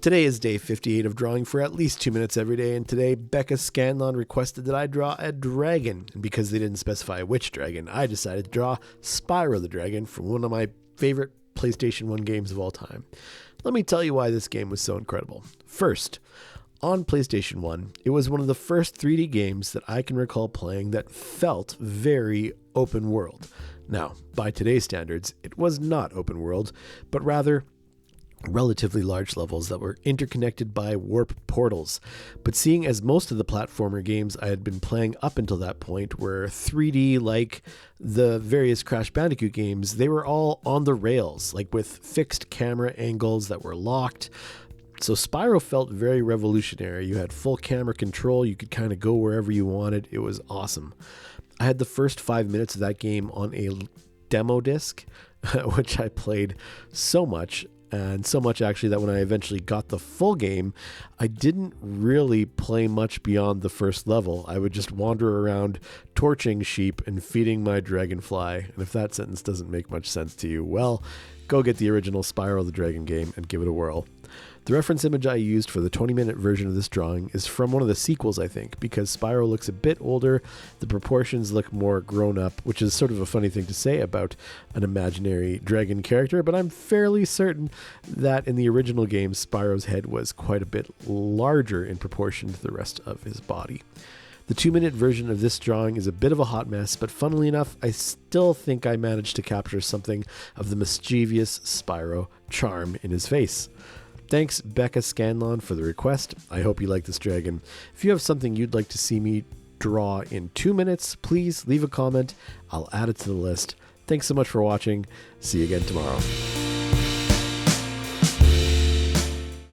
Today is day 58 of drawing for at least 2 minutes every day, and today Becca Scanlon requested that I draw a dragon, and because they didn't specify which dragon, I decided to draw Spyro the Dragon from one of my favorite PlayStation 1 games of all time. Let me tell you why this game was so incredible. First, on PlayStation 1, it was one of the first 3D games that I can recall playing that felt very open world. Now, by today's standards, it was not open world, but rather relatively large levels that were interconnected by warp portals. But seeing as most of the platformer games I had been playing up until that point were 3D like the various Crash Bandicoot games, they were all on the rails, like with fixed camera angles that were locked. So Spyro felt very revolutionary. You had full camera control, you could kind of go wherever you wanted. It was awesome. I had the first 5 minutes of that game on a demo disc, which I played so much. And so much actually that when I eventually got the full game, I didn't really play much beyond the first level. I would just wander around torching sheep and feeding my dragonfly. And if that sentence doesn't make much sense to you, well, go get the original Spyro the Dragon game and give it a whirl. The reference image I used for the 20-minute version of this drawing is from one of the sequels, I think, because Spyro looks a bit older, the proportions look more grown up, which is sort of a funny thing to say about an imaginary dragon character, but I'm fairly certain that in the original game, Spyro's head was quite a bit larger in proportion to the rest of his body. The 2-minute version of this drawing is a bit of a hot mess, but funnily enough, I still think I managed to capture something of the mischievous Spyro charm in his face. Thanks, Becca Scanlon, for the request. I hope you like this dragon. If you have something you'd like to see me draw in 2 minutes, please leave a comment. I'll add it to the list. Thanks so much for watching. See you again tomorrow.